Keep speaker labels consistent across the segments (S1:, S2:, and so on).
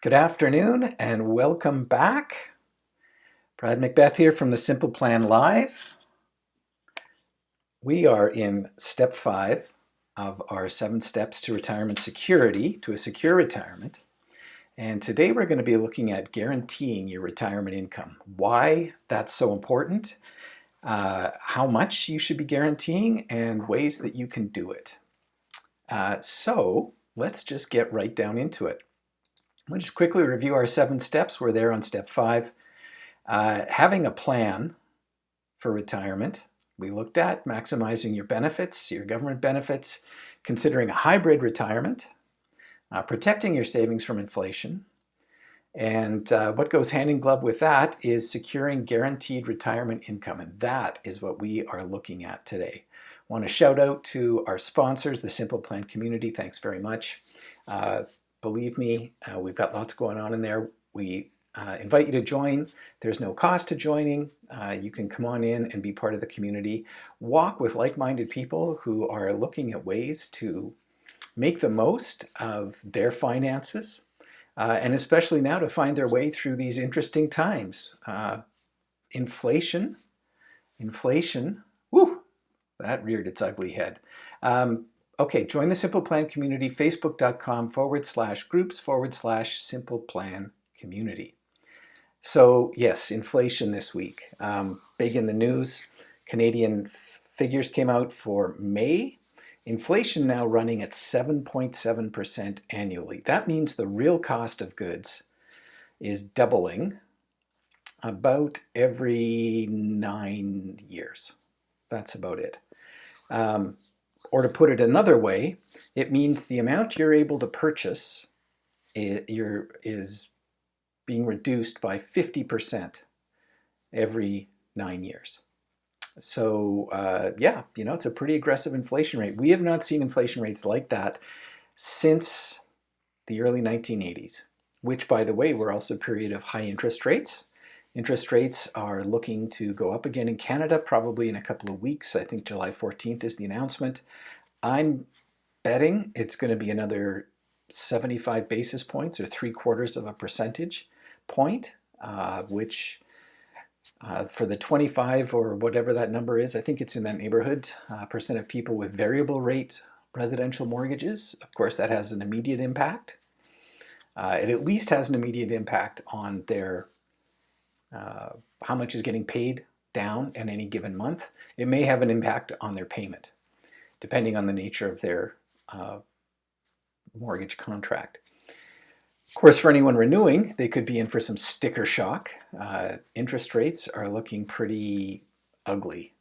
S1: Good afternoon and welcome back. Brad Macbeth here from the Simple Plan Live. We are in step 5 of our 7 steps to retirement security, to a secure retirement. And today we're going to be looking at guaranteeing your retirement income. Why that's so important, how much you should be guaranteeing, and ways that you can do it. So let's just get right down into it. We'll just quickly review our 7 steps. We're there on step 5. Having a plan for retirement. We looked at maximizing your benefits, your government benefits, considering a hybrid retirement, protecting your savings from inflation. And what goes hand in glove with that is securing guaranteed retirement income. And that is what we are looking at today. I want to shout out to our sponsors, the Simple Plan community. Thanks very much. Believe me, we've got lots going on in there. We invite you to join. There's no cost to joining. You can come on in and be part of the community. Walk with like-minded people who are looking at ways to make the most of their finances, and especially now to find their way through these interesting times. Inflation, whew, that reared its ugly head. Okay, join the Simple Plan community, facebook.com/groups/Simple Plan community. So yes, inflation this week. Big in the news. Canadian figures came out for May. Inflation now running at 7.7% annually. That means the real cost of goods is doubling about every 9 years. That's about it. Or to put it another way, it means the amount you're able to purchase is being reduced by 50% every 9 years. So yeah, it's a pretty aggressive inflation rate. We have not seen inflation rates like that since the early 1980s, which, by the way, were also a period of high interest rates. Interest rates are looking to go up again in Canada, probably in a couple of weeks. I think July 14th is the announcement. I'm betting it's going to be another 75 basis points, or 3/4 of a percentage point, which for the 25 or whatever that number is, I think it's in that neighborhood, percent of people with variable rate residential mortgages. Of course, that has an immediate impact. It at least has an immediate impact on their how much is getting paid down in any given month. It may have an impact on their payment, depending on the nature of their mortgage contract. Of course, for anyone renewing, they could be in for some sticker shock. Interest rates are looking pretty ugly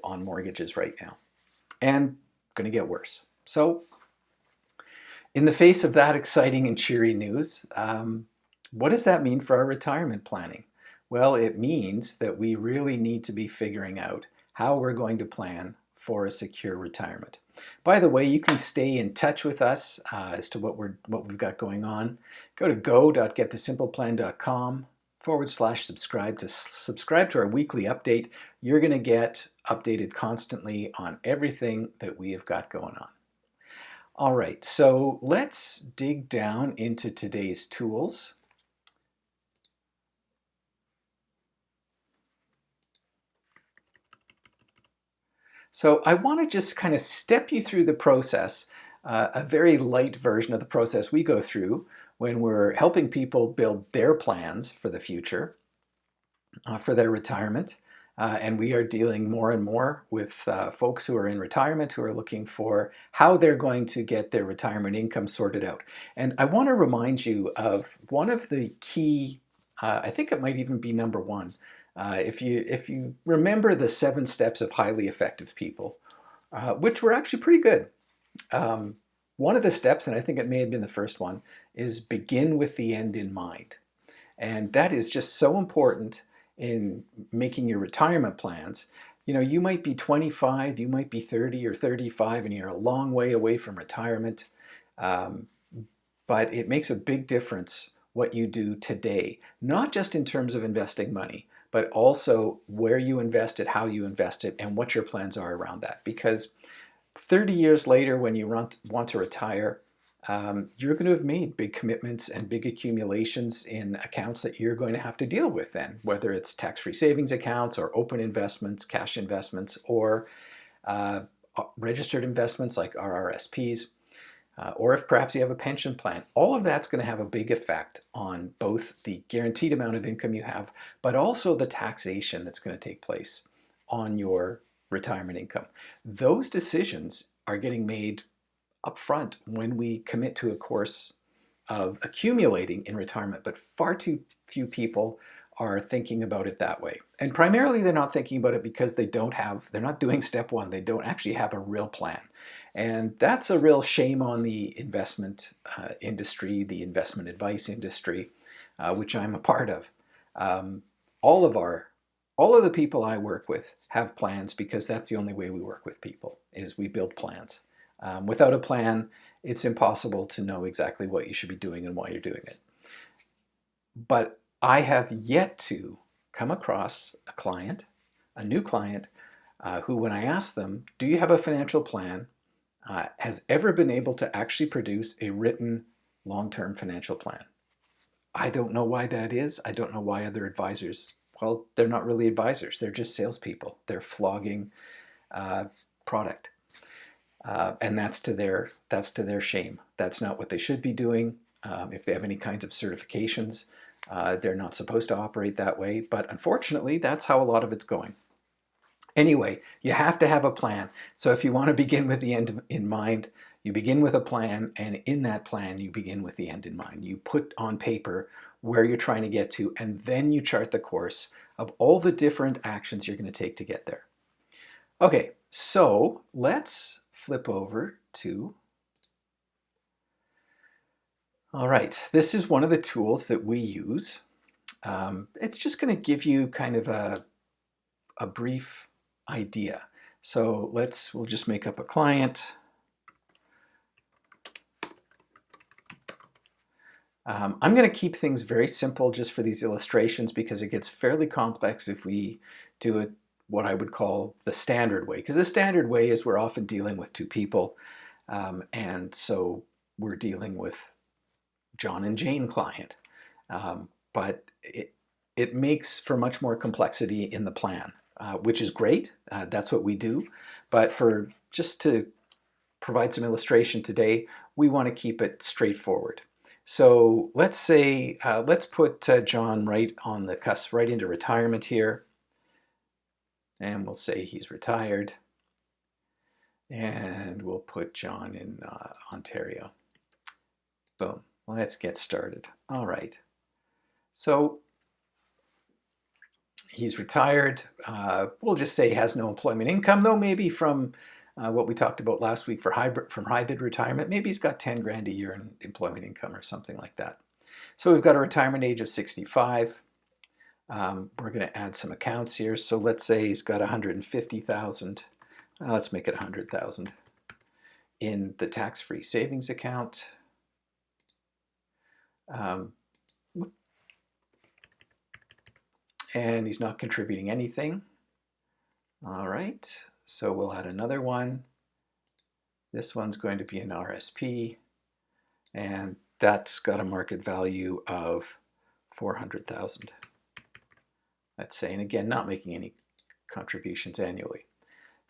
S1: on mortgages right now, and going to get worse. So in the face of that exciting and cheery news, what does that mean for our retirement planning? Well, it means that we really need to be figuring out how we're going to plan for a secure retirement. By the way, you can stay in touch with us as to what we've got going on. Go to go.getthesimpleplan.com/subscribe to subscribe to our weekly update. You're going to get updated constantly on everything that we have got going on. All right, so let's dig down into today's tools. So I want to just kind of step you through the process, a very light version of the process we go through when we're helping people build their plans for the future, for their retirement. And we are dealing more and more with folks who are in retirement who are looking for how they're going to get their retirement income sorted out. And I want to remind you of one of the key, I think it might even be number one, if you remember the 7 steps of highly effective people, which were actually pretty good. One of the steps, and I think it may have been the first one, is begin with the end in mind. And that is just so important in making your retirement plans. You might be 25, you might be 30 or 35, and you're a long way away from retirement. But it makes a big difference what you do today, not just in terms of investing money, but also where you invest it, how you invest it, and what your plans are around that. Because 30 years later, when you want to retire, you're going to have made big commitments and big accumulations in accounts that you're going to have to deal with then, whether it's tax-free savings accounts or open investments, cash investments, or uh, registered investments like RRSPs, or if perhaps you have a pension plan. All of that's going to have a big effect on both the guaranteed amount of income you have, but also the taxation that's going to take place on your retirement income. Those decisions are getting made upfront when we commit to a course of accumulating in retirement, but far too few people are thinking about it that way. And primarily they're not thinking about it because they're not doing step one. They don't actually have a real plan. And that's a real shame on the investment industry, the investment advice industry, which I'm a part of. All of the people I work with have plans because that's the only way we work with people, is we build plans. Without a plan, it's impossible to know exactly what you should be doing and why you're doing it. But I have yet to come across a new client, who, when I ask them, do you have a financial plan, has ever been able to actually produce a written long-term financial plan. I don't know why that is. I don't know why other advisors, well, they're not really advisors. They're just salespeople. They're flogging product. And that's to their shame. That's not what they should be doing. If they have any kinds of certifications, they're not supposed to operate that way. But unfortunately, that's how a lot of it's going. Anyway, you have to have a plan. So if you want to begin with the end in mind, you begin with a plan, and in that plan, you begin with the end in mind. You put on paper where you're trying to get to, and then you chart the course of all the different actions you're going to take to get there. Okay, so let's flip over to, all right, this is one of the tools that we use. It's just going to give you kind of a brief idea. So we'll just make up a client. I'm going to keep things very simple just for these illustrations because it gets fairly complex if we do it what I would call the standard way. Because the standard way is we're often dealing with two people, and so we're dealing with John and Jane client. But it makes for much more complexity in the plan, which is great. That's what we do. But just to provide some illustration today, we want to keep it straightforward. So let's say, let's put John right on the cusp, right into retirement here. And we'll say he's retired. And we'll put John in Ontario. Boom. Let's get started. All right. So he's retired. We'll just say he has no employment income, though maybe from what we talked about last week from hybrid retirement, maybe he's got 10 grand a year in employment income or something like that. So we've got a retirement age of 65. We're going to add some accounts here. So let's say he's got 150,000. Let's make it 100,000 in the tax-free savings account. And he's not contributing anything. All right, so we'll add another one. This one's going to be an RSP, and that's got a market value of 400,000. Let's say, and again, not making any contributions annually.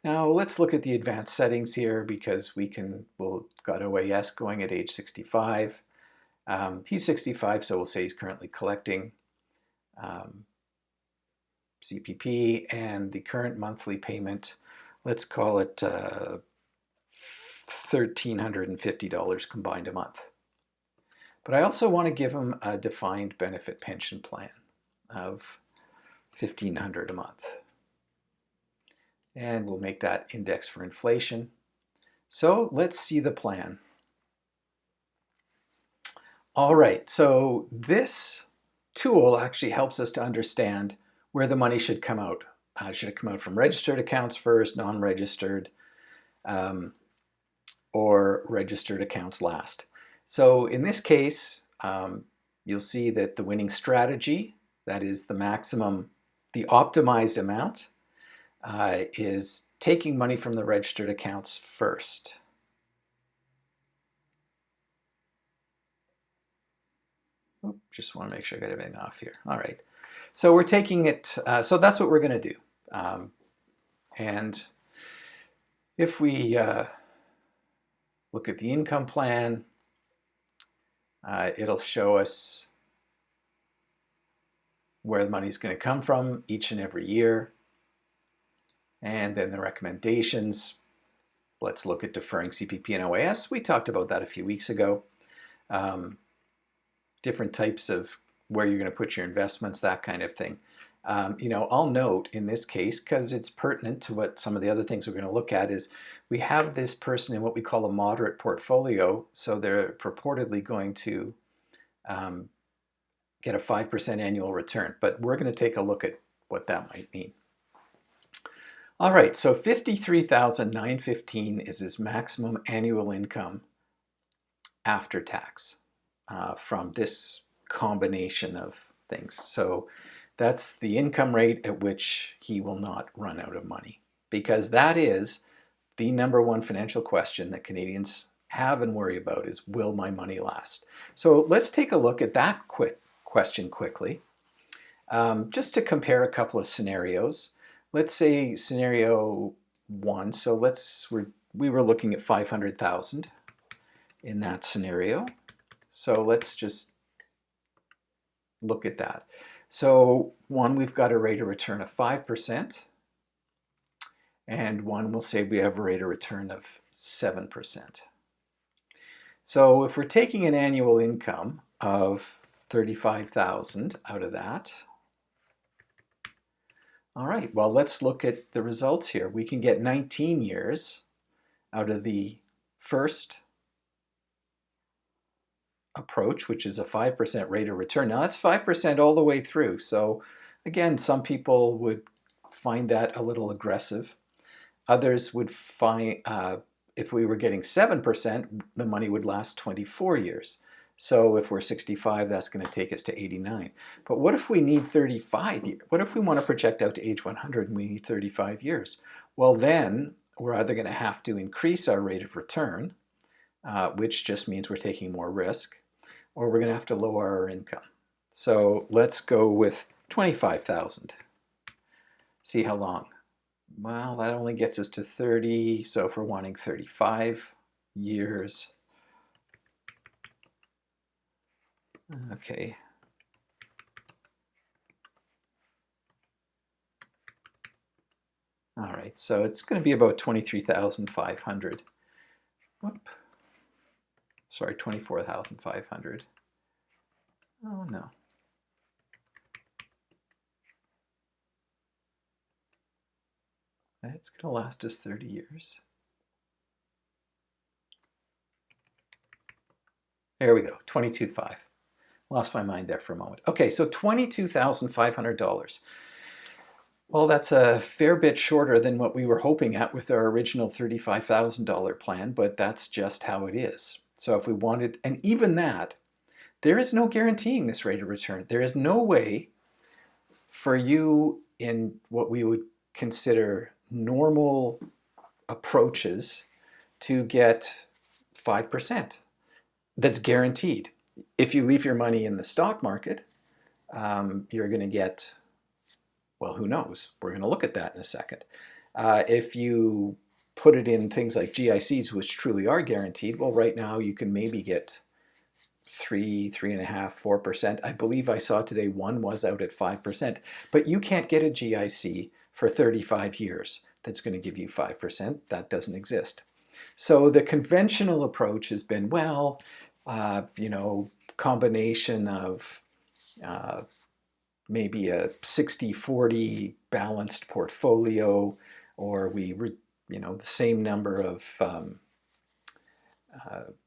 S1: Now let's look at the advanced settings here because we'll got OAS going at age 65. He's 65, so we'll say he's currently collecting CPP, and the current monthly payment, let's call it $1,350 combined a month. But I also want to give him a defined benefit pension plan of $1,500 a month. And we'll make that index for inflation. So let's see the plan. All right, so this tool actually helps us to understand where the money should come out. Should it come out from registered accounts first, non-registered, or registered accounts last? So in this case, you'll see that the winning strategy, that is the maximum, the optimized amount, is taking money from the registered accounts first. Just want to make sure I got everything off here. All right. So we're taking it, so that's what we're going to do. And if we look at the income plan, it'll show us where the money is going to come from each and every year. And then the recommendations. Let's look at deferring CPP and Oas. We talked about that a few weeks ago. Different types of where you're going to put your investments, that kind of thing. I'll note in this case, because it's pertinent to what some of the other things we're going to look at, is we have this person in what we call a moderate portfolio. So they're purportedly going to get a 5% annual return. But we're going to take a look at what that might mean. All right, so $53,915 is his maximum annual income after tax from this combination of things. So that's the income rate at which he will not run out of money, because that is the number one financial question that Canadians have and worry about is, will my money last? So let's take a look at that question quickly, just to compare a couple of scenarios. Let's say scenario 1. So we were looking at 500,000 in that scenario. So let's just look at that. So 1, we've got a rate of return of 5%, and 1 will say we have a rate of return of 7%. So if we're taking an annual income of 35,000 out of that, all right, well, let's look at the results here. We can get 19 years out of the first approach, which is a 5% rate of return. Now, that's 5% all the way through. So again, some people would find that a little aggressive. Others would find if we were getting 7%, the money would last 24 years. So if we're 65, that's going to take us to 89. But what if we need 35 years? What if we want to project out to age 100 and we need 35 years? Well, then we're either going to have to increase our rate of return, which just means we're taking more risk, or we're going to have to lower our income. So let's go with 25,000. See how long? Well, that only gets us to 30. So if we're wanting 35 years, okay. All right, so it's going to be about 23,500. Whoop. Sorry, 24,500. Oh, no. It's going to last us 30 years. There we go, 22,500. Lost my mind there for a moment. Okay, so $22,500. Well, that's a fair bit shorter than what we were hoping at with our original $35,000 plan, but that's just how it is. So if we wanted, and even that, there is no guaranteeing this rate of return. There is no way for you in what we would consider normal approaches to get 5% that's guaranteed. If you leave your money in the stock market, you're going to get, well, who knows? We're going to look at that in a second. If you put it in things like GICs, which truly are guaranteed, well, right now you can maybe get 3.5%, 4%. I believe I saw today one was out at 5%, but you can't get a GIC for 35 years that's going to give you 5%. That doesn't exist. So the conventional approach has been, well, combination of maybe a 60-40 balanced portfolio, or the same number of,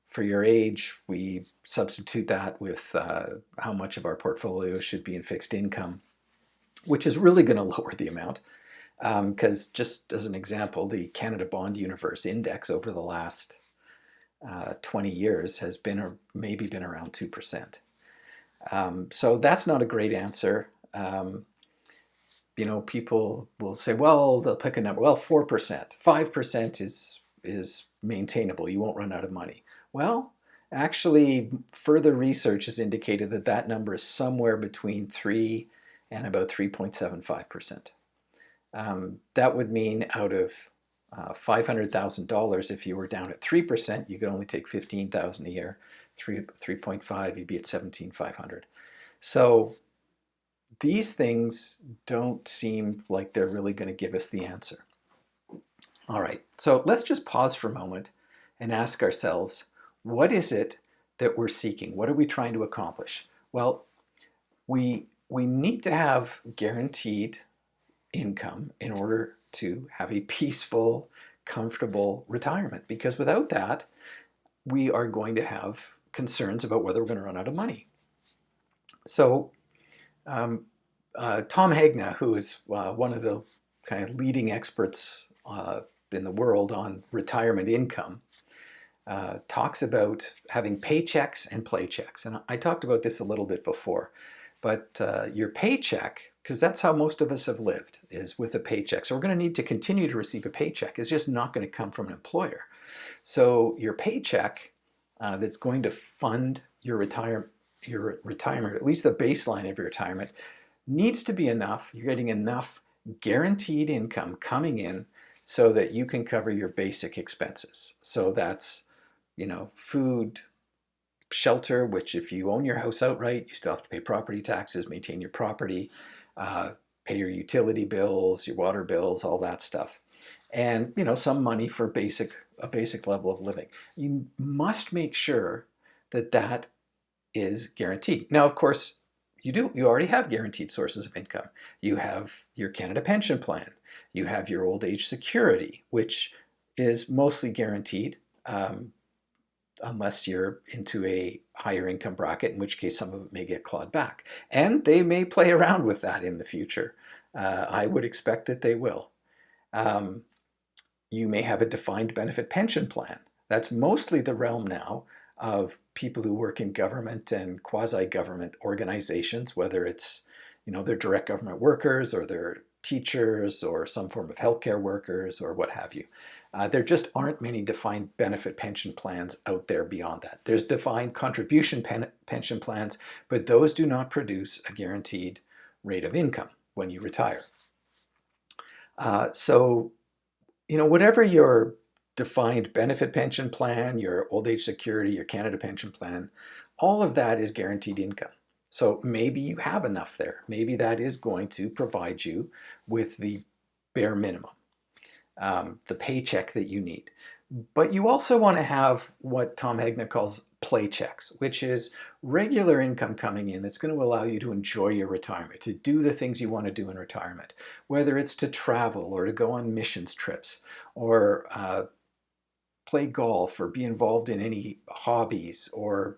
S1: for your age, we substitute that with how much of our portfolio should be in fixed income, which is really going to lower the amount. Because just as an example, the Canada Bond Universe Index over the last 20 years has been maybe been around 2%. So that's not a great answer. People will say, well, they'll pick a number. Well, 4%, 5% is maintainable. You won't run out of money. Well, Actually, further research has indicated that that number is somewhere between 3 and about 3.75%. That would mean out of $500,000, if you were down at 3%, you could only take $15,000 a year. 3.5, you'd be at 17,500. So these things don't seem like they're really going to give us the answer. All right, so let's just pause for a moment and ask ourselves, what is it that we're seeking? What are we trying to accomplish? Well, we need to have guaranteed income in order to have a peaceful, comfortable retirement, because without that, we are going to have concerns about whether we're going to run out of money. So Tom Hagna, who is one of the kind of leading experts in the world on retirement income, talks about having paychecks and playchecks. And I talked about this a little bit before, but your paycheck, because that's how most of us have lived, is with a paycheck. So we're going to need to continue to receive a paycheck. It's just not going to come from an employer. So your paycheck that's going to fund your retirement, at least the baseline of your retirement, needs to be enough. You're getting enough guaranteed income coming in so that you can cover your basic expenses. So that's, food, shelter, which if you own your house outright, you still have to pay property taxes, maintain your property, pay your utility bills, your water bills, all that stuff. And, some money for a basic level of living. You must make sure that that is guaranteed. Now, of course, you already have guaranteed sources of income. You have your Canada pension plan. You have your old age security, which is mostly guaranteed, unless you're into a higher income bracket, in which case some of it may get clawed back. And they may play around with that in the future. I would expect that they will. You may have a defined benefit pension plan. That's mostly the realm now of people who work in government and quasi-government organizations, whether it's, they're direct government workers or they're teachers or some form of healthcare workers or what have you. There just aren't many defined benefit pension plans out there beyond that. There's defined contribution pension plans, but those do not produce a guaranteed rate of income when you retire. So, whatever your defined benefit pension plan, your old age security, your Canada pension plan, all of that is guaranteed income. So maybe you have enough there. Maybe that is going to provide you with the bare minimum, the paycheck that you need. But you also want to have what Tom Hagna calls play checks, which is regular income coming in that's going to allow you to enjoy your retirement, to do the things you want to do in retirement, whether it's to travel or to go on missions trips or play golf or be involved in any hobbies or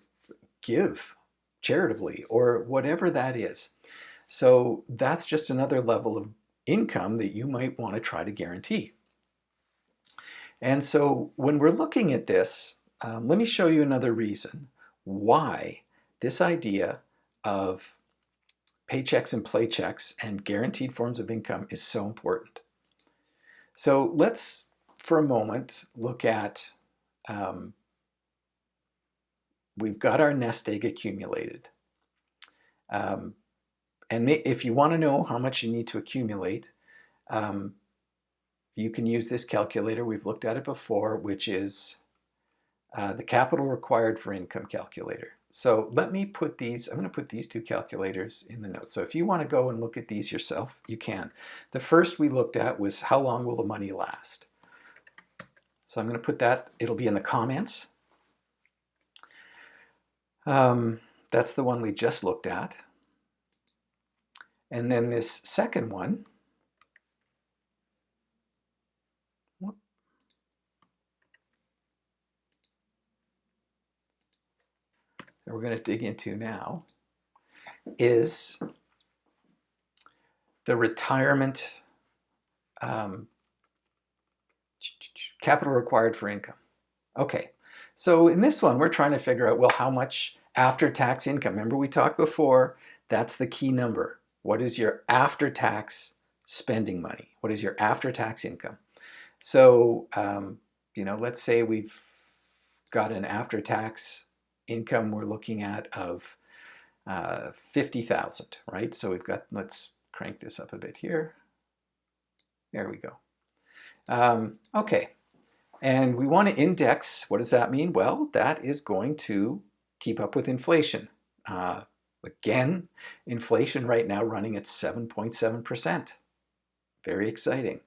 S1: give charitably or whatever that is. So that's just another level of income that you might want to try to guarantee. And so when we're looking at this, let me show you another reason why this idea of paychecks and playchecks and guaranteed forms of income is so important. So let's, for a moment, look at, we've got our nest egg accumulated. And if you want to know how much you need to accumulate, you can use this calculator. We've looked at it before, which is the capital required for income calculator. So let me put these, I'm going to put these two calculators in the notes. So if you want to go and look at these yourself, you can. The first we looked at was how long will the money last? So I'm going to put that, it'll be in the comments. That's the one we just looked at. And then this second one, that we're going to dig into now, is the retirement capital required for income. Okay, so in this one, we're trying to figure out, well, how much after-tax income? Remember we talked before, that's the key number. What is your after-tax spending money? What is your after-tax income? So, let's say we've got an after-tax income we're looking at of 50,000, right? So we've got, let's crank this up a bit here. There we go. Okay, and we want to index. What does that mean? Well, that is going to keep up with inflation. Again, inflation right now running at 7.7%. Very exciting.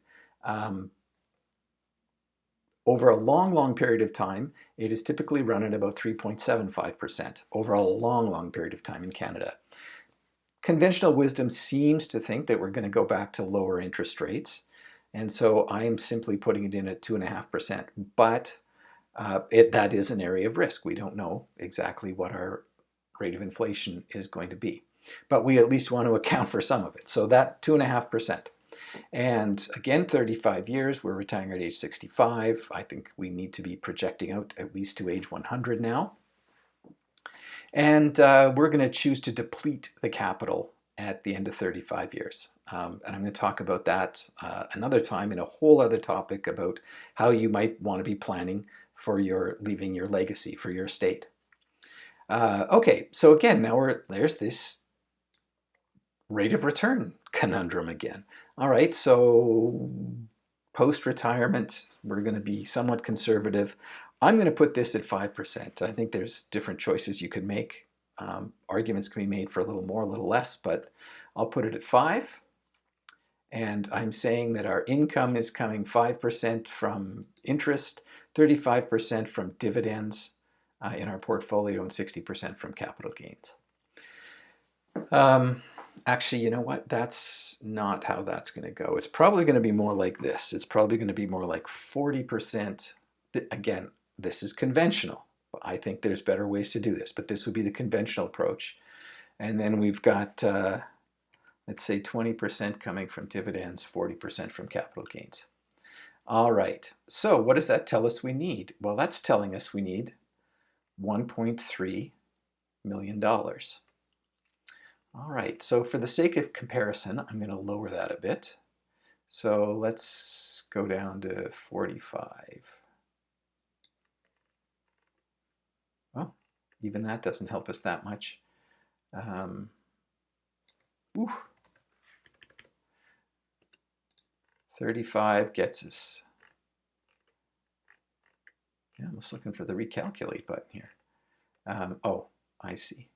S1: Over a long period of time, it is typically run at about 3.75% over a long period of time in Canada. Conventional wisdom seems to think that we're going to go back to lower interest rates. And so I am simply putting it in at 2.5%. But that is an area of risk. We don't know exactly what our rate of inflation is going to be. But we at least want to account for some of it. So that 2.5%. And again, 35 years, we're retiring at age 65. I think we need to be projecting out at least to age 100 now. And we're going to choose to deplete the capital at the end of 35 years. And I'm going to talk about that another time in a whole other topic about how you might want to be planning for leaving your legacy for your estate. Okay, so again, now there's this rate of return conundrum again. All right, so post-retirement, we're going to be somewhat conservative. I'm going to put this at 5%. I think there's different choices you could make. Arguments can be made for a little more, a little less, but I'll put it at 5. And I'm saying that our income is coming 5% from interest, 35% from dividends in our portfolio, and 60% from capital gains. Actually, you know what? That's not how that's going to go. It's probably going to be more like this. It's probably going to be more like 40%. Again, this is conventional. I think there's better ways to do this, but this would be the conventional approach. And then we've got, let's say 20% coming from dividends, 40% from capital gains. All right, so what does that tell us we need? Well, that's telling us we need $1.3 million. All right, so for the sake of comparison, I'm going to lower that a bit. So let's go down to 45. Well, even that doesn't help us that much. 35 gets us. Yeah, I'm just looking for the recalculate button here. Oh, I see.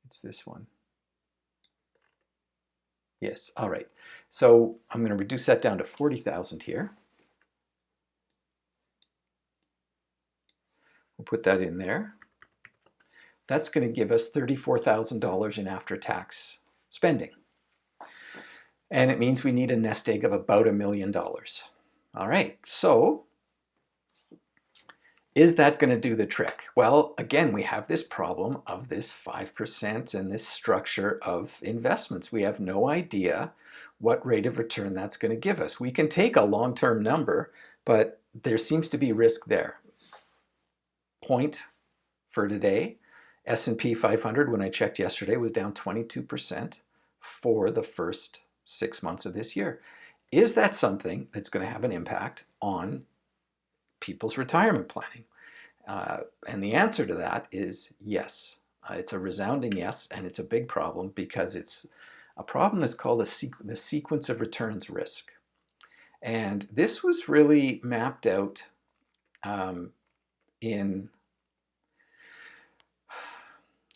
S1: It's this one. Yes, all right. So I'm going to reduce that down to 40,000 here. We'll put that in there. That's going to give us $34,000 in after-tax spending. And it means we need a nest egg of about $1 million. All right, so is that going to do the trick? Well, again, we have this problem of this 5% and this structure of investments. We have no idea what rate of return that's going to give us. We can take a long-term number, but there seems to be risk there. Point for today, S&P 500, when I checked yesterday, was down 22% for the first 6 months of this year. Is that something that's going to have an impact on people's retirement planning? And the answer to that is yes. It's a resounding yes, and it's a big problem because it's a problem that's called the sequence of returns risk. And this was really mapped out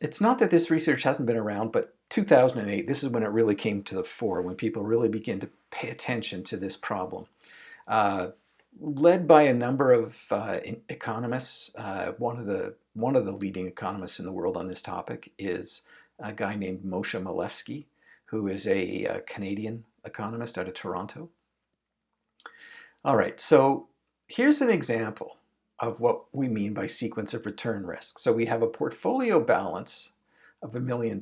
S1: it's not that this research hasn't been around, but 2008, this is when it really came to the fore, when people really began to pay attention to this problem. Led by a number of economists. One of the leading economists in the world on this topic is a guy named Moshe Milevsky, who is a Canadian economist out of Toronto. All right, so here's an example of what we mean by sequence of return risk. So we have a portfolio balance of $1 million,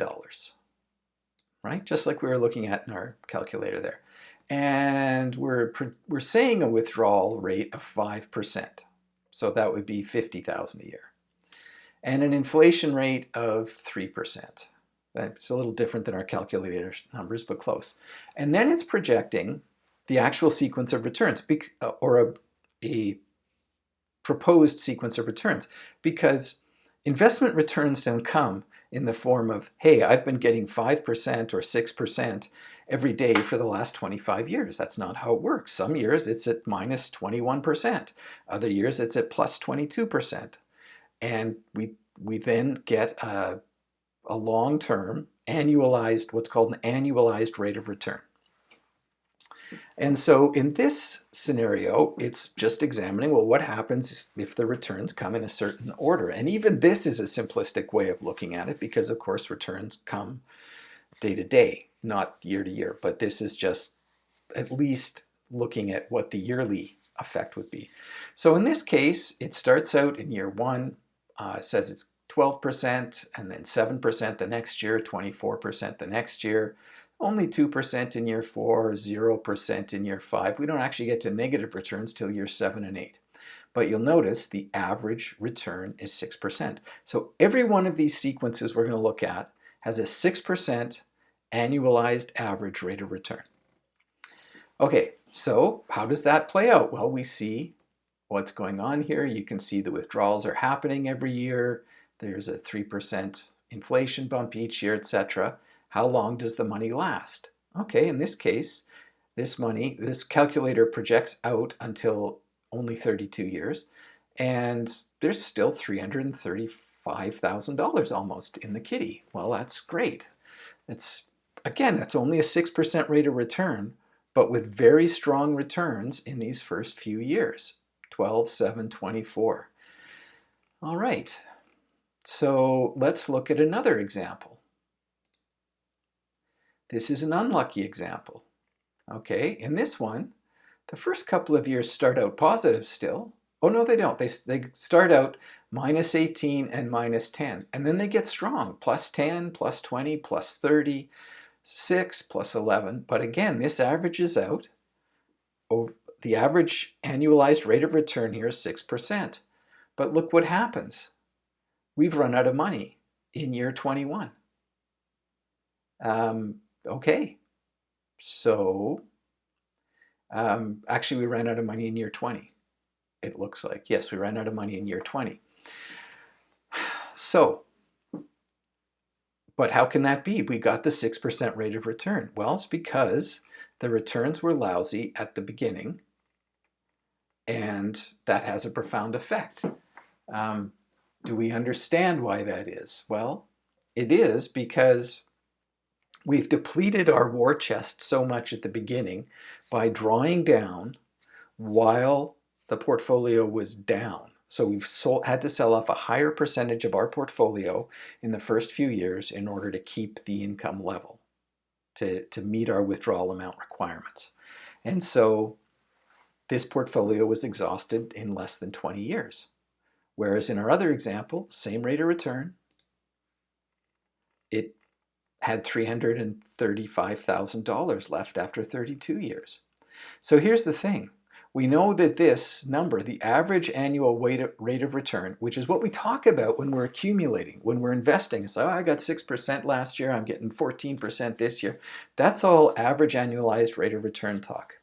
S1: right? Just like we were looking at in our calculator there. And we're saying a withdrawal rate of 5%. So that would be $50,000 a year. And an inflation rate of 3%. That's a little different than our calculator numbers, but close. And then it's projecting the actual sequence of returns, or a proposed sequence of returns, because Investment returns don't come in the form of, hey, I've been getting 5% or 6% every day for the last 25 years. That's not how it works. Some years it's at minus 21%. Other years it's at plus 22%. And we then get a long-term annualized, what's called an annualized rate of return. And so in this scenario, it's just examining, well, what happens if the returns come in a certain order? And even this is a simplistic way of looking at it because, of course, returns come day to day, not year to year. But this is just at least looking at what the yearly effect would be. So in this case, it starts out in year one, says it's 12%, and then 7% the next year, 24% the next year, only 2% in year 4, 0% in year 5. We don't actually get to negative returns till year 7 and 8. But you'll notice the average return is 6%. So every one of these sequences we're going to look at has a 6% annualized average rate of return. Okay, so how does that play out? Well, we see what's going on here. You can see the withdrawals are happening every year. There's a 3% inflation bump each year, etc. How long does the money last? Okay, in this case, this calculator projects out until only 32 years, and there's still $335,000 almost in the kitty. Well, that's great. That's only a 6% rate of return, but with very strong returns in these first few years, 12, 7, 24. All right, so let's look at another example. This is an unlucky example. Okay, in this one, the first couple of years start out positive still. Oh no, they don't. They start out minus 18 and minus 10, and then they get strong, plus 10, plus 20, plus 30, 6, plus 11. But again, this averages out. The average annualized rate of return here is 6%. But look what happens. We've run out of money in year 21. Okay, so actually we ran out of money in year 20. It looks like, yes, we ran out of money in year 20. So, but how can that be? We got the 6% rate of return. Well, it's because the returns were lousy at the beginning, and that has a profound effect. Do we understand why that is? Well, it is because we've depleted our war chest so much at the beginning by drawing down while the portfolio was down. So we've had to sell off a higher percentage of our portfolio in the first few years in order to keep the income level, to meet our withdrawal amount requirements. And so this portfolio was exhausted in less than 20 years. Whereas in our other example, same rate of return, it had $335,000 left after 32 years. So here's the thing. We know that this number, the average annual rate of return, which is what we talk about when we're accumulating, when we're investing. So I got 6% last year, I'm getting 14% this year. That's all average annualized rate of return talk.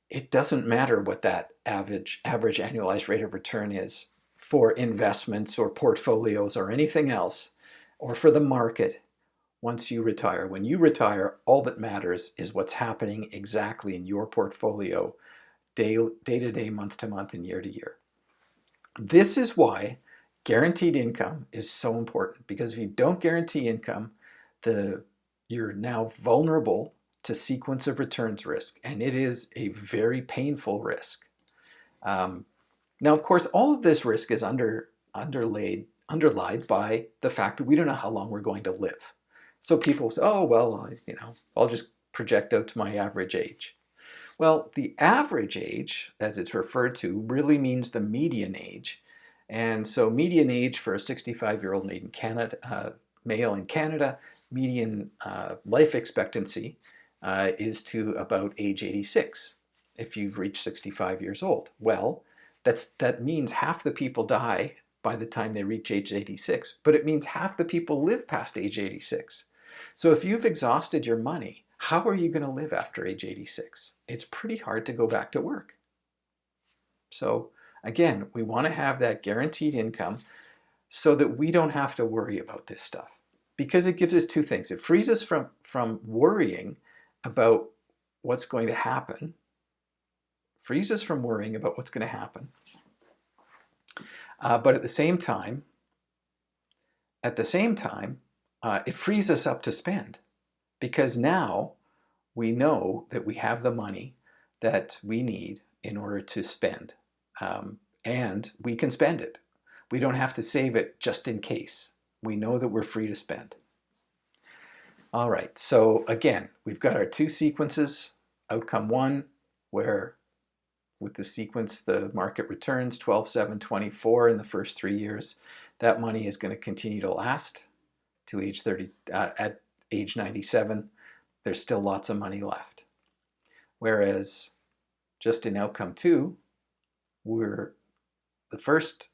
S1: It doesn't matter what that average annualized rate of return is for investments or portfolios or anything else, or for the market. Once you retire, when you retire, all that matters is what's happening exactly in your portfolio day to day, month to month, and year to year. This is why guaranteed income is so important, because if you don't guarantee income, you're now vulnerable to sequence of returns risk, and it is a very painful risk. Now, of course, all of this risk is underlied by the fact that we don't know how long we're going to live. So people say, oh, well, I'll just project out to my average age. Well, the average age, as it's referred to, really means the median age. And so median age for a 65-year-old male in Canada, median life expectancy is to about age 86 if you've reached 65 years old. Well, that means half the people die by the time they reach age 86, but it means half the people live past age 86. So if you've exhausted your money, how are you going to live after age 86? It's pretty hard to go back to work. So again, we want to have that guaranteed income. so that we don't have to worry about this stuff. Because it gives us two things. It frees us from worrying about what's going to happen. Frees us from worrying about what's going to happen. But at the same time, it frees us up to spend, because now we know that we have the money that we need in order to spend, and we can spend it. We don't have to save it just in case. We know that we're free to spend. All right, so again, we've got our two sequences. Outcome 1, where with the sequence the market returns 12, 7, 24 in the first 3 years. That money is going to continue to last to age 30. At age 97, there's still lots of money left. Whereas just in outcome 2, the first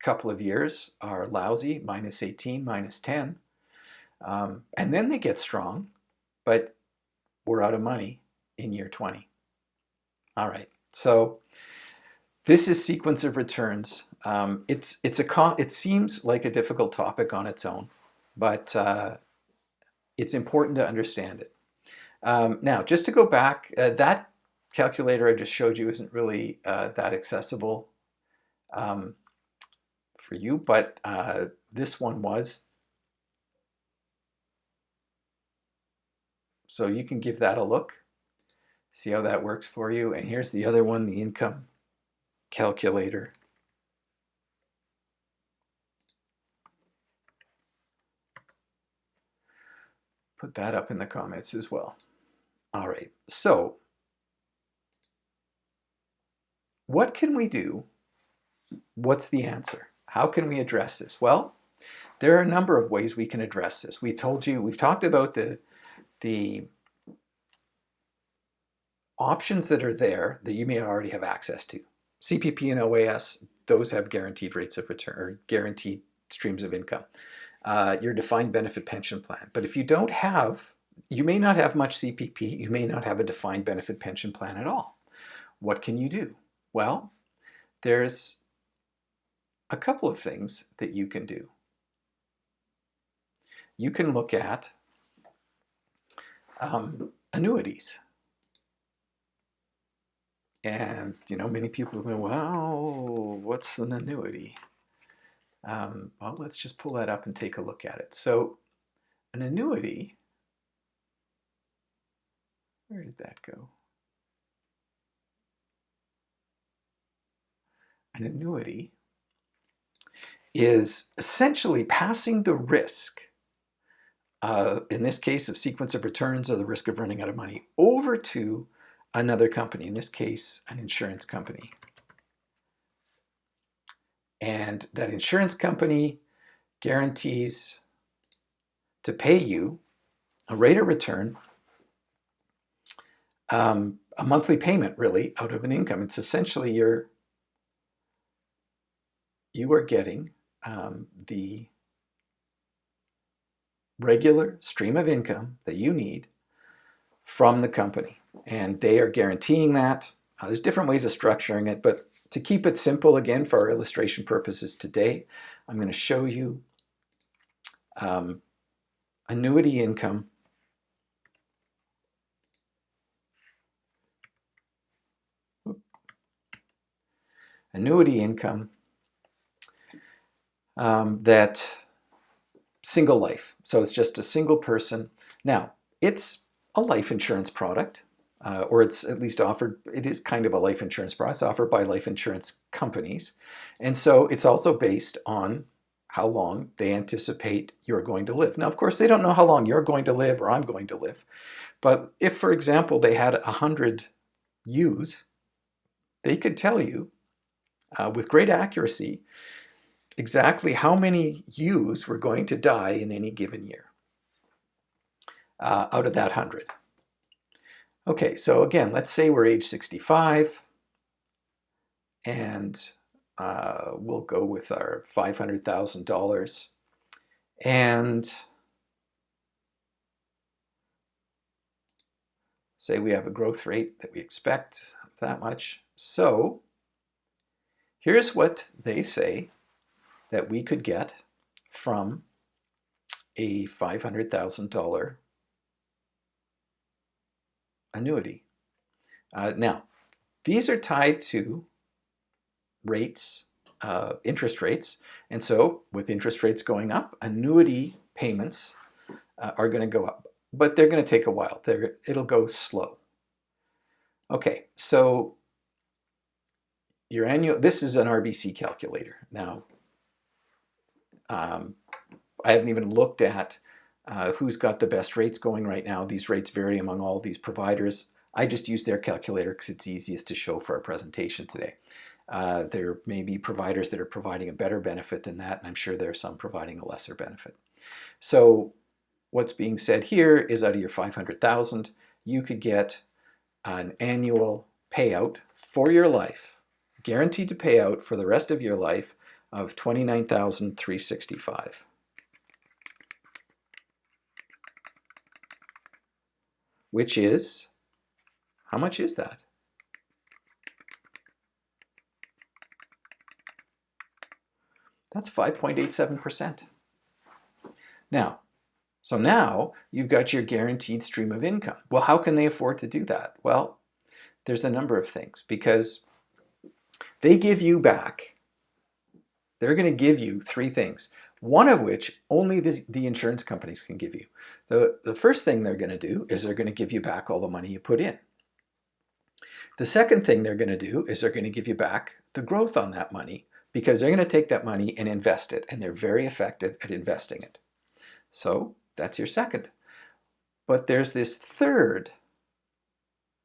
S1: couple of years are lousy, minus 18, minus 10. And then they get strong, but we're out of money in year 20. All right, so this is sequence of returns. It seems like a difficult topic on its own, but it's important to understand it. Now, just to go back, that calculator I just showed you isn't really that accessible for you, but this one was. So you can give that a look, see how that works for you. And here's the other one, the income calculator. Put that up in the comments as well. All right, so what can we do? What's the answer? How can we address this? Well, there are a number of ways we can address this. We've talked about the options that are there that you may already have access to. CPP and Oas, those have guaranteed rates of return, or guaranteed streams of income. Your defined benefit pension plan. But if you don't have, you may not have much CPP, you may not have a defined benefit pension plan at all. What can you do? Well, there's a couple of things that you can do. You can look at annuities. And, many people go, well, what's an annuity? Well, let's just pull that up and take a look at it. So an annuity, where did that go? An annuity is essentially passing the risk, in this case of sequence of returns or the risk of running out of money, over to another company, in this case, an insurance company. And that insurance company guarantees to pay you a rate of return, a monthly payment really out of an income. It's essentially you are getting the regular stream of income that you need from the company. And they are guaranteeing that. There's different ways of structuring it, but to keep it simple, again, for our illustration purposes today, I'm going to show you annuity income. Annuity income that single life. So it's just a single person. Now, it's a life insurance product. Or it's at least offered, it is kind of a life insurance product. It's offered by life insurance companies. And so it's also based on how long they anticipate you're going to live. Now, of course, they don't know how long you're going to live or I'm going to live. But if, for example, they had 100 ewes, they could tell you with great accuracy exactly how many ewes were going to die in any given year out of that 100. Okay, so again, let's say we're age 65, and we'll go with our $500,000. And say we have a growth rate that we expect that much. So here's what they say that we could get from a $500,000 annuity. Now, these are tied to rates, interest rates, and so with interest rates going up, annuity payments are going to go up, but they're going to take a while. It'll go slow. Okay, so your annual, this is an RBC calculator. Now, I haven't even looked at who's got the best rates going right now. These rates vary among all these providers. I just use their calculator because it's easiest to show for our presentation today. There may be providers that are providing a better benefit than that, and I'm sure there are some providing a lesser benefit. So what's being said here is out of your $500,000, you could get an annual payout for your life, guaranteed to pay out for the rest of your life, of $29,365. Which is, how much is that? That's 5.87%. Now you've got your guaranteed stream of income. Well, how can they afford to do that? Well, there's a number of things, because they give you back, they're going to give you three things, one of which only the insurance companies can give you. The first thing they're going to do is they're going to give you back all the money you put in. The second thing they're going to do is they're going to give you back the growth on that money, because they're going to take that money and invest it, and they're very effective at investing it. So that's your second. But there's this third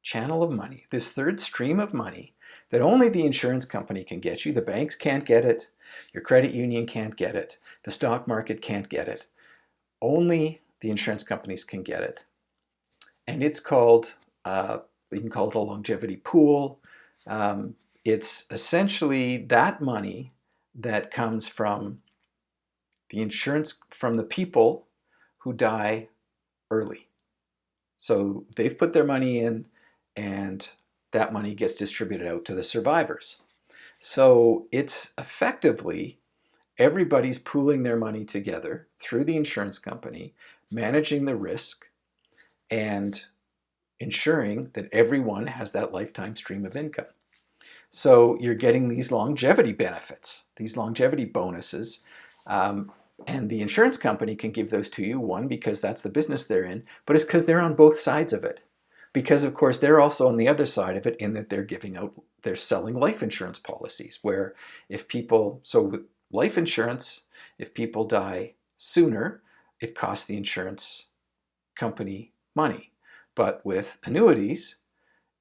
S1: channel of money, this third stream of money that only the insurance company can get you. The banks can't get it. Your credit union can't get it. The stock market can't get it. Only the insurance companies can get it. And it's called, you can call it a longevity pool. It's essentially that money that comes from the insurance, from the people who die early. So they've put their money in, and that money gets distributed out to the survivors. So it's effectively everybody's pooling their money together through the insurance company, managing the risk, and ensuring that everyone has that lifetime stream of income. So you're getting these longevity benefits, these longevity bonuses, and the insurance company can give those to you, one, because that's the business they're in, but it's because they're on both sides of it. Because, of course, they're also on the other side of it in that they're selling life insurance policies, where if people, so with life insurance, if people die sooner, it costs the insurance company money. But with annuities,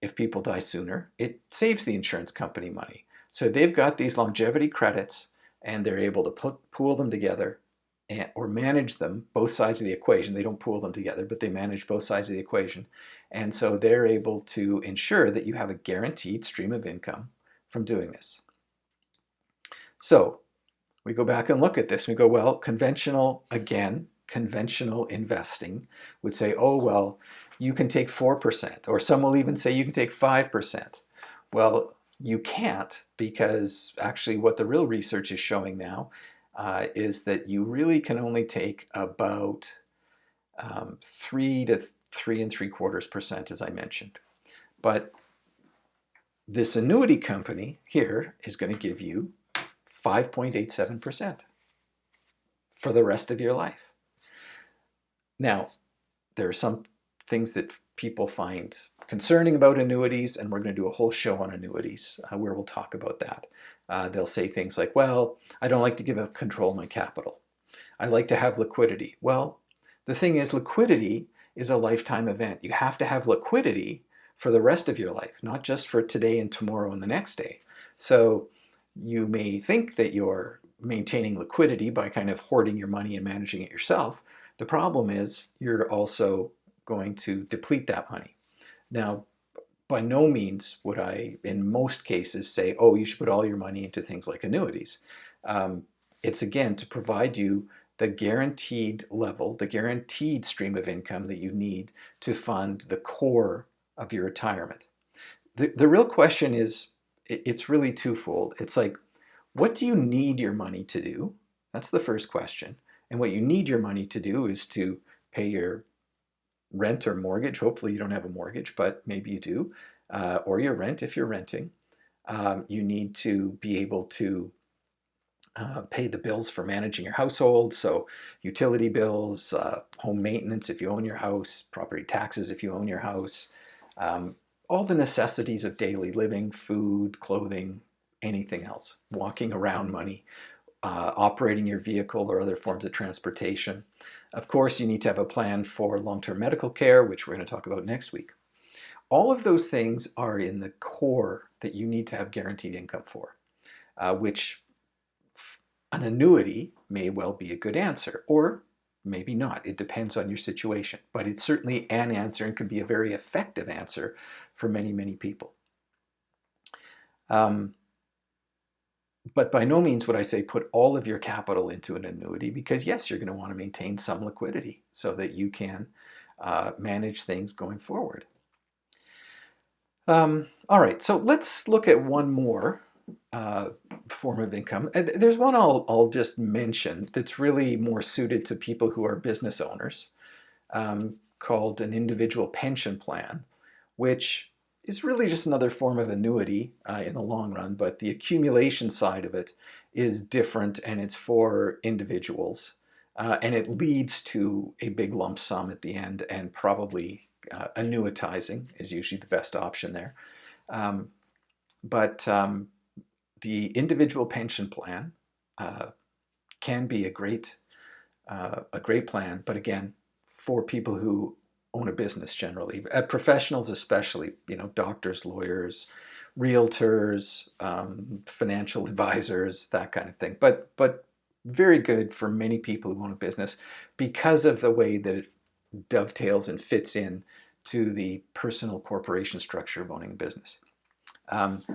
S1: if people die sooner, it saves the insurance company money. So they've got these longevity credits, and they're able to pool them together or manage them, both sides of the equation. They don't pool them together, but they manage both sides of the equation. And so they're able to ensure that you have a guaranteed stream of income from doing this. So we go back and look at this. We go, well, conventional investing would say, oh, well, you can take 4%, or some will even say you can take 5%. Well, you can't, because actually what the real research is showing now is that you really can only take about 3 to 3.75%, as I mentioned. But this annuity company here is going to give you 5.87% for the rest of your life. Now, there are some things that people find concerning about annuities, and we're going to do a whole show on annuities where we'll talk about that. They'll say things like, well, I don't like to give up control of my capital. I like to have liquidity. Well, the thing is, liquidity is a lifetime event. You have to have liquidity for the rest of your life, not just for today and tomorrow and the next day. So you may think that you're maintaining liquidity by kind of hoarding your money and managing it yourself. The problem is you're also going to deplete that money. Now, by no means would I, in most cases, say, oh, you should put all your money into things like annuities. It's, again, to provide you the guaranteed level, the guaranteed stream of income that you need to fund the core of your retirement. The real question is, it's really twofold. It's like, What do you need your money to do? That's the first question. And what you need your money to do is to pay your rent or mortgage. Hopefully you don't have a mortgage, but maybe you do, or your rent if you're renting. You need to be able to pay the bills for managing your household, so utility bills, home maintenance if you own your house, property taxes if you own your house, all the necessities of daily living, food, clothing, anything else, walking around money, operating your vehicle or other forms of transportation. Of course, you need to have a plan for long-term medical care, which we're going to talk about next week. All of those things are in the core that you need to have guaranteed income for, which an annuity may well be a good answer, or maybe not. It depends on your situation, but it's certainly an answer and could be a very effective answer for many, many people. But by no means would I say put all of your capital into an annuity, because yes, you're going to want to maintain some liquidity so that you can manage things going forward. All right, so let's look at one more form of income. There's one I'll just mention that's really more suited to people who are business owners, called an individual pension plan, which is really just another form of annuity in the long run, but the accumulation side of it is different, and it's for individuals. And it leads to a big lump sum at the end, and probably annuitizing is usually the best option there. But the individual pension plan can be a great plan, but again, for people who own a business generally, professionals especially, doctors, lawyers, realtors, financial advisors, that kind of thing. But very good for many people who own a business because of the way that it dovetails and fits in to the personal corporation structure of owning a business.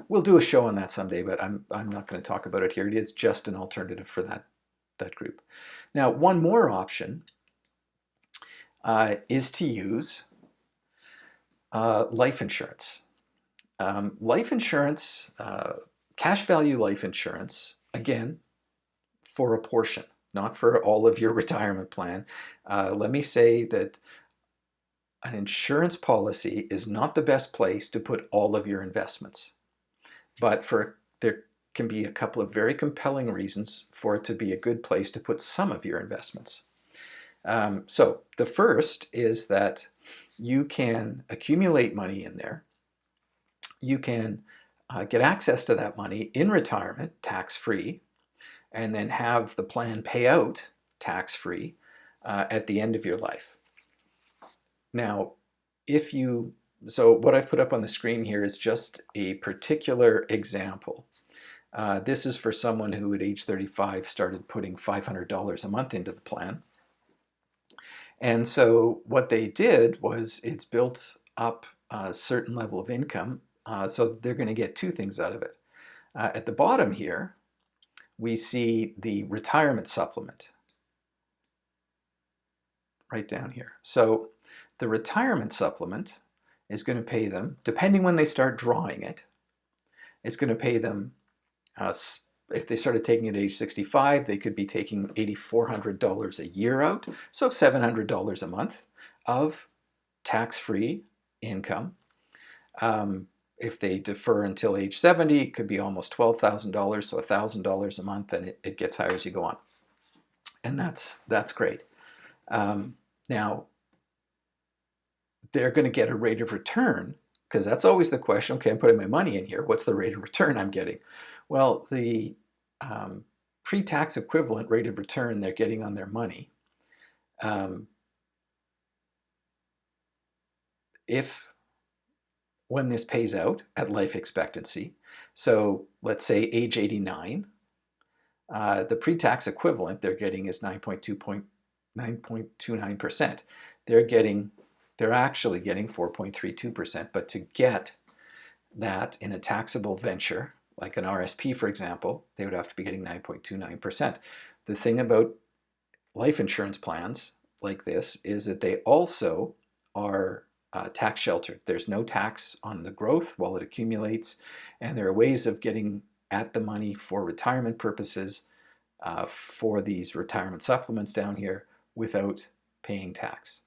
S1: We'll do a show on that someday, but I'm not going to talk about it here. It is just an alternative for that group. Now, one more option is to use life insurance. Life insurance, cash value life insurance, again, for a portion, not for all of your retirement plan. Let me say that an insurance policy is not the best place to put all of your investments, but there can be a couple of very compelling reasons for it to be a good place to put some of your investments. So the first is that you can accumulate money in there. You can get access to that money in retirement, tax-free, and then have the plan pay out tax-free at the end of your life. Now, so what I've put up on the screen here is just a particular example. This is for someone who at age 35 started putting $500 a month into the plan. And so what they did was it's built up a certain level of income, so they're going to get two things out of it. At the bottom here, we see the retirement supplement right down here. So the retirement supplement is going to pay them, depending when they start drawing it, it's going to pay them, if they started taking it at age 65, they could be taking $8,400 a year out, so $700 a month of tax-free income. If they defer until age 70, it could be almost $12,000, so $1,000 a month, and it gets higher as you go on. And that's great. Now, they're going to get a rate of return, because that's always the question. Okay, I'm putting my money in here. What's the rate of return I'm getting? Well, the pre-tax equivalent rate of return they're getting on their money, when this pays out at life expectancy, so let's say age 89, the pre-tax equivalent they're getting is 9.29%. They're actually getting 4.32%, but to get that in a taxable venture, like an RSP, for example, they would have to be getting 9.29%. The thing about life insurance plans like this is that they also are tax sheltered. There's no tax on the growth while it accumulates, and there are ways of getting at the money for retirement purposes for these retirement supplements down here without paying tax.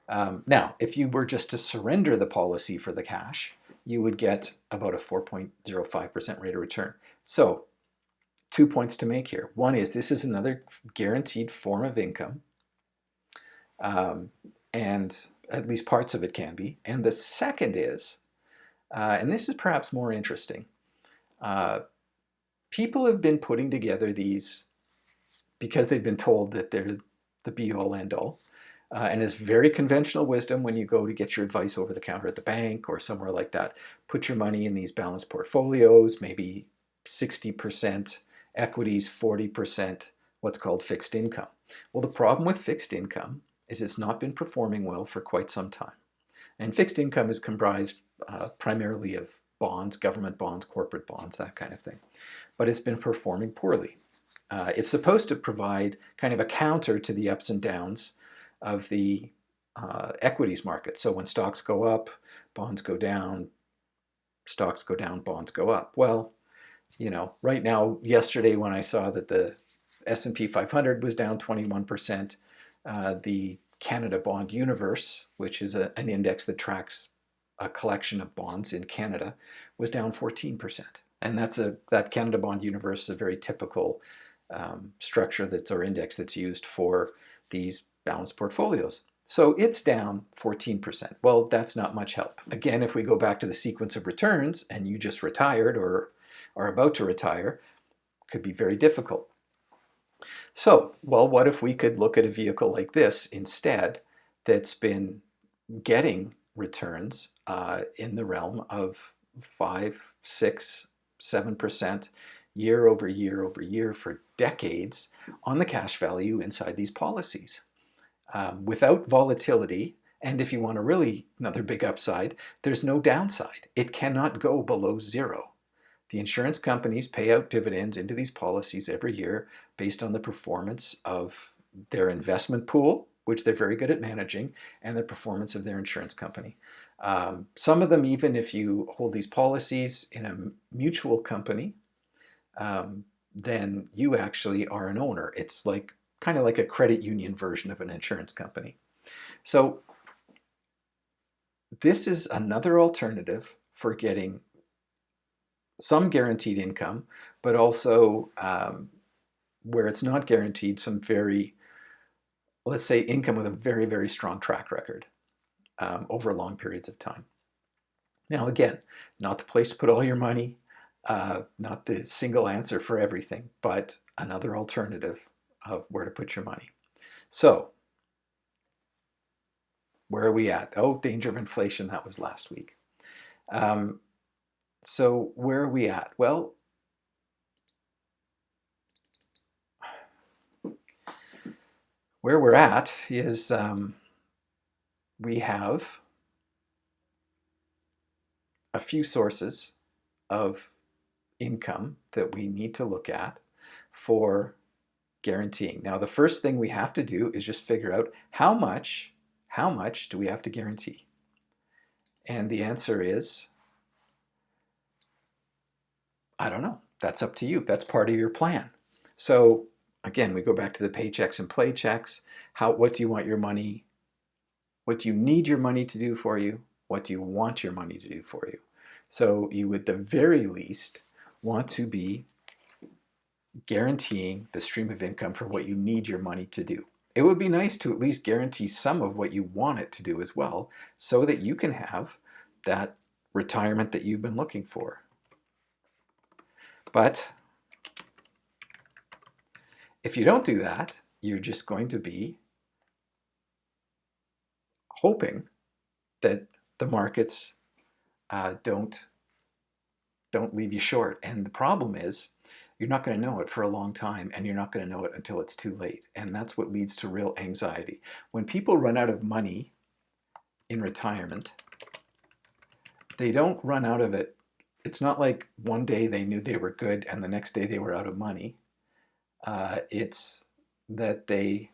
S1: Now, if you were just to surrender the policy for the cash, you would get about a 4.05% rate of return. So 2 points to make here. One is this is another guaranteed form of income, and at least parts of it can be. And the second is, and this is perhaps more interesting, people have been putting together these because they've been told that they're the be-all, end-all. And it's very conventional wisdom when you go to get your advice over the counter at the bank or somewhere like that. Put your money in these balanced portfolios, maybe 60% equities, 40% what's called fixed income. Well, the problem with fixed income is it's not been performing well for quite some time. And fixed income is comprised primarily of bonds, government bonds, corporate bonds, that kind of thing. But it's been performing poorly. It's supposed to provide kind of a counter to the ups and downs of the equities market. So when stocks go up, bonds go down, stocks go down, bonds go up. Well, you know, right now, yesterday when I saw that the S&P 500 was down 21%, the Canada Bond Universe, which is an index that tracks a collection of bonds in Canada, was down 14%. And that Canada Bond Universe is a very typical structure or index that's used for these balanced portfolios. So it's down 14%. Well, that's not much help. Again, if we go back to the sequence of returns and you just retired or are about to retire, it could be very difficult. So, well, what if we could look at a vehicle like this instead that's been getting returns in the realm of 5, 6, 7% year over year over year for decades on the cash value inside these policies? Without volatility, and if you want a really another big upside, there's no downside. It cannot go below zero. The insurance companies pay out dividends into these policies every year based on the performance of their investment pool, which they're very good at managing, and the performance of their insurance company. Some of them, even if you hold these policies in a mutual company, then you actually are an owner. It's like kind of like a credit union version of an insurance company. So this is another alternative for getting some guaranteed income, but also where it's not guaranteed, some very, let's say, income with a very, very strong track record over long periods of time. Now, again, not the place to put all your money, not the single answer for everything, but another alternative of where to put your money. So, where are we at? Oh, danger of inflation, that was last week. So where are we at? Well, where we're at is we have a few sources of income that we need to look at for guaranteeing. Now, the first thing we have to do is just figure out how much do we have to guarantee? And the answer is, I don't know. That's up to you. That's part of your plan. So again, we go back to the paychecks and playchecks. What do you want your money? What do you need your money to do for you? What do you want your money to do for you? So you, at the very least, want to be guaranteeing the stream of income for what you need your money to do. It would be nice to at least guarantee some of what you want it to do as well, so that you can have that retirement that you've been looking for. But if you don't do that, you're just going to be hoping that the markets don't leave you short. And the problem is, you're not going to know it for a long time, and you're not going to know it until it's too late. And that's what leads to real anxiety. When people run out of money in retirement, they don't run out of it. It's not like one day they knew they were good and the next day they were out of money. It's that they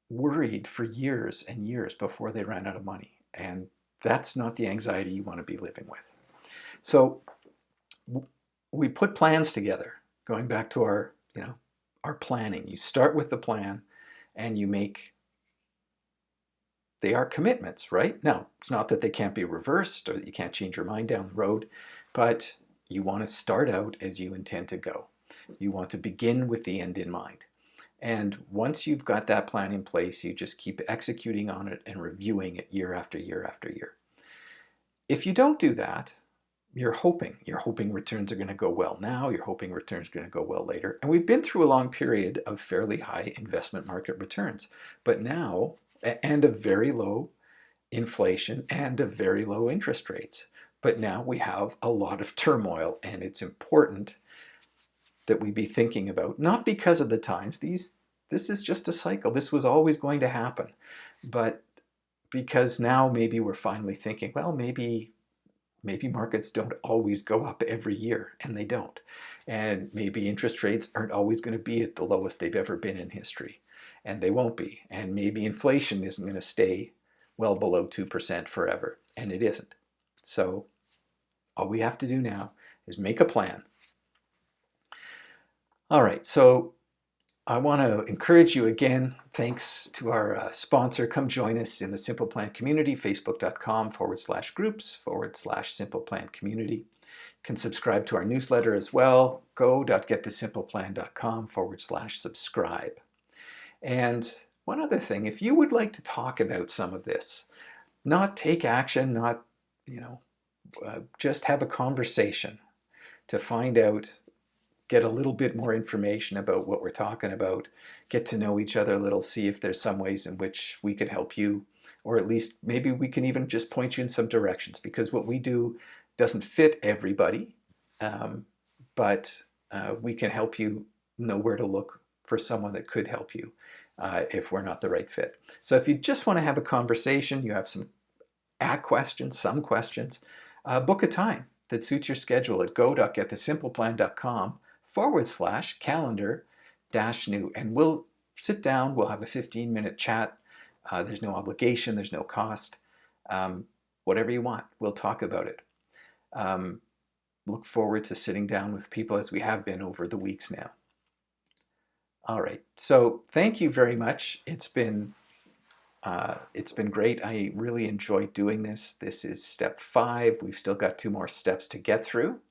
S1: worried for years and years before they ran out of money. And that's not the anxiety you want to be living with. So we put plans together, going back to our planning. You start with the plan and you make, they are commitments, right? Now, it's not that they can't be reversed or that you can't change your mind down the road, but you want to start out as you intend to go. You want to begin with the end in mind. And once you've got that plan in place, you just keep executing on it and reviewing it year after year after year. If you don't do that, you're hoping returns are going to go well now, you're hoping returns are going to go well later. And we've been through a long period of fairly high investment market returns, but now, and of very low inflation and of very low interest rates. But now we have a lot of turmoil, and it's important that we be thinking about, not because of the times, this is just a cycle. This was always going to happen. But because now maybe we're finally thinking, well, maybe markets don't always go up every year, and they don't. And maybe interest rates aren't always going to be at the lowest they've ever been in history, and they won't be. And maybe inflation isn't going to stay well below 2% forever, and it isn't. So all we have to do now is make a plan. All right, so I want to encourage you again, thanks to our sponsor, come join us in the Simple Plan community, facebook.com/groups/Simple Plan community. You can subscribe to our newsletter as well, go.getthesimpleplan.com/subscribe. And one other thing, if you would like to talk about some of this, not take action, not, just have a conversation to find out, get a little bit more information about what we're talking about, get to know each other a little, see if there's some ways in which we could help you, or at least maybe we can even just point you in some directions, because what we do doesn't fit everybody, but we can help you know where to look for someone that could help you if we're not the right fit. So if you just want to have a conversation, you have some questions, book a time that suits your schedule at go.getthesimpleplan.com/calendar-new, and we'll sit down, we'll have a 15-minute chat. There's no obligation, there's no cost. Whatever you want, we'll talk about it. Look forward to sitting down with people as we have been over the weeks now. All right, so thank you very much. It's been great. I really enjoyed doing this. This is step 5. We've still got 2 more steps to get through.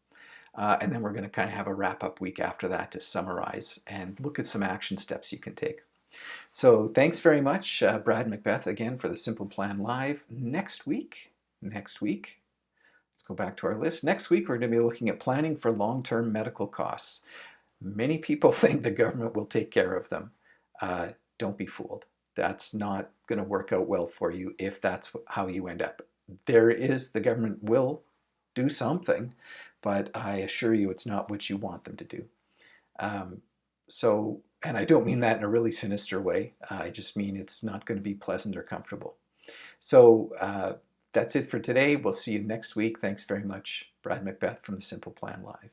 S1: And then we're going to kind of have a wrap-up week after that to summarize and look at some action steps you can take. So thanks very much, Brad Macbeth, again, for the Simple Plan Live. Next week, let's go back to our list. Next week, we're going to be looking at planning for long-term medical costs. Many people think the government will take care of them. Don't be fooled. That's not going to work out well for you if that's how you end up. The government will do something, but I assure you it's not what you want them to do. And I don't mean that in a really sinister way. I just mean it's not going to be pleasant or comfortable. So that's it for today. We'll see you next week. Thanks very much. Brad Macbeth from the Simple Plan Live.